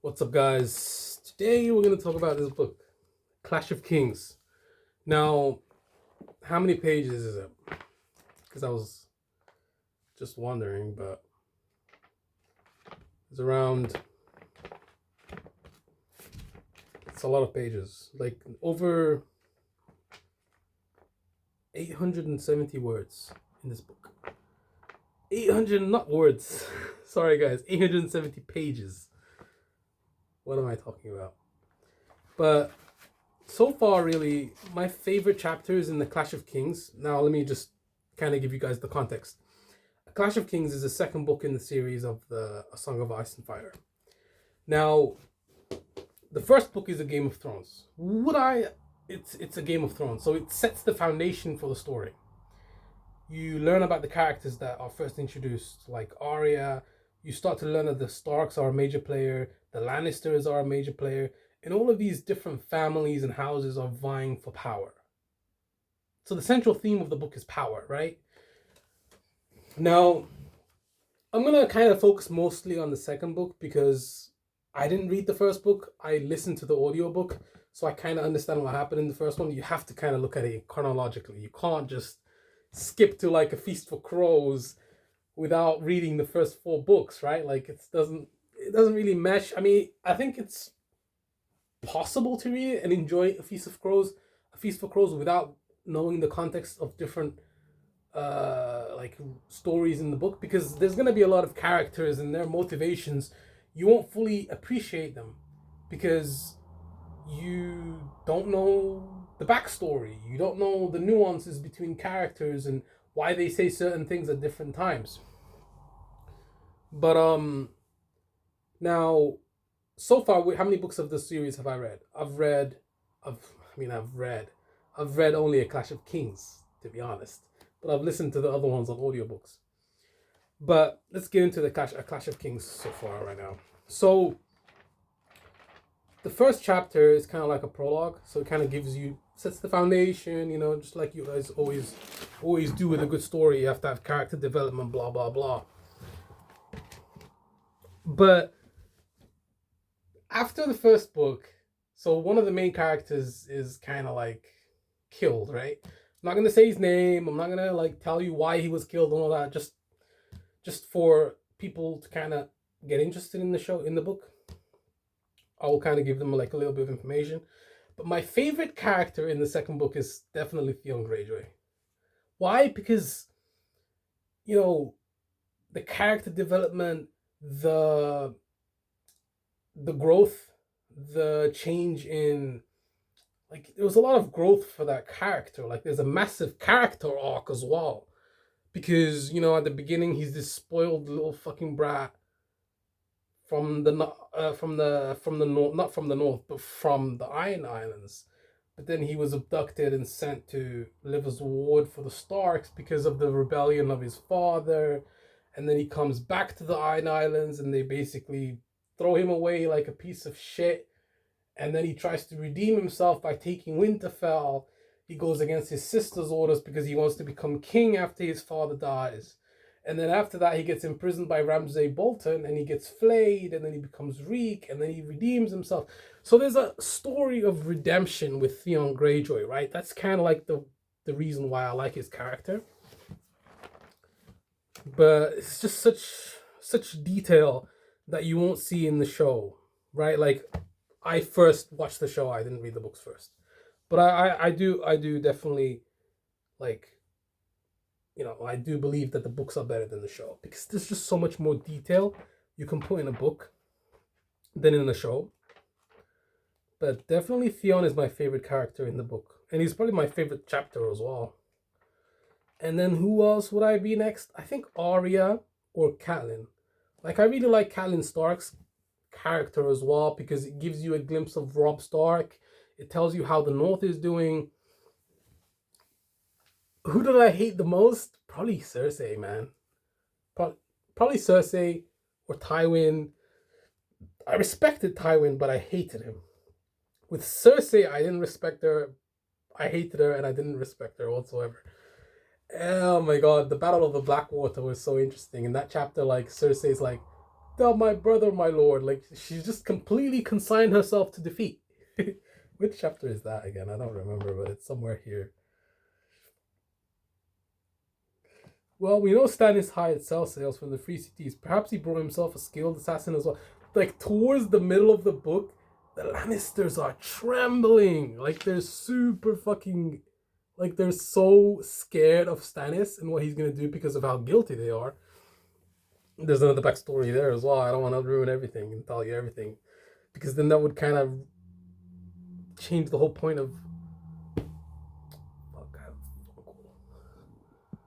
What's up, guys? Today we're going to talk about this book, Clash of Kings. Now, how many pages is it? Because I was just wondering, but it's around. It's a lot of pages, like over 870 words in this book. 800, not words. Sorry, guys. 870 pages. What am I talking about? But so far, really, my favorite chapters in the Clash of Kings. Now, let me just kind of give you guys the context. Clash of Kings is the second book in the series of the A Song of Ice and Fire. Now, the first book is a Game of Thrones. It's a Game of Thrones, so it sets the foundation for the story. You learn about the characters that are first introduced, like Arya. You start to learn that the Starks are a major player, the Lannisters are a major player, and all of these different families and houses are vying for power. So the central theme of the book is power, right? Now, I'm gonna kind of focus mostly on the second book because I didn't read the first book. I listened to the audiobook, so I kind of understand what happened in the first one. You have to kind of look at it chronologically. You can't just skip to like A Feast for Crows without reading the first four books, right? Like it doesn't really mesh. I mean, I think it's possible to read it and enjoy A Feast for Crows without knowing the context of different like stories in the book, because there's going to be a lot of characters and their motivations. You won't fully appreciate them because you don't know the backstory, you don't know the nuances between characters and why they say certain things at different times. But now, so far, how many books of this series have I read? I've read only A Clash of Kings, to be honest, but I've listened to the other ones on audiobooks. But let's get into A Clash of Kings so far right now. So the first chapter is kind of like a prologue, so it kind of sets the foundation, just like you guys always do with a good story. You have to have character development, blah blah blah. But after the first book, so one of the main characters is kind of like killed, right? I'm not gonna say his name. I'm not gonna like tell you why he was killed and all that. Just for people to kind of get interested in the book. I will kind of give them like a little bit of information. But my favorite character in the second book is definitely Theon Greyjoy. Why? Because the character development, the growth, the change in, like, there was a lot of growth for that character. Like, there's a massive character arc as well, because at the beginning he's this spoiled little fucking brat from the north, not from the north, but from the Iron Islands. But then he was abducted and sent to live as a ward for the Starks because of the rebellion of his father. And then he comes back to the Iron Islands and they basically throw him away like a piece of shit. And then he tries to redeem himself by taking Winterfell. He goes against his sister's orders because he wants to become king after his father dies. And then after that, he gets imprisoned by Ramsay Bolton and he gets flayed and then he becomes Reek and then he redeems himself. So there's a story of redemption with Theon Greyjoy, right? That's kind of like the reason why I like his character. But it's just such detail that you won't see in the show, right? Like, I first watched the show, I didn't read the books first. But I do definitely, like, I do believe that the books are better than the show because there's just so much more detail you can put in a book than in the show. But definitely Theon is my favorite character in the book, and he's probably my favorite chapter as well. And then who else would I be next? I think Arya or Catelyn. Like, I really like Catelyn Stark's character as well because it gives you a glimpse of Robb Stark. It tells you how the North is doing. Who did I hate the most? Probably Cersei, man. Probably Cersei or Tywin. I respected Tywin, but I hated him. With Cersei, I didn't respect her. I hated her, and I didn't respect her whatsoever. Oh my god, the Battle of the Blackwater was so interesting. In that chapter, like, Cersei's like, down my brother, my lord. Like, she's just completely consigned herself to defeat. Which chapter is that again? I don't remember, but it's somewhere here. Well, we know Stannis hired cell sales from the Free Cities. Perhaps he brought himself a skilled assassin as well. Like, towards the middle of the book, the Lannisters are trembling. Like, they're super fucking... Like, they're so scared of Stannis and what he's gonna do because of how guilty they are. There's another backstory there as well. I don't want to ruin everything and tell you everything, because then that would kind of change the whole point of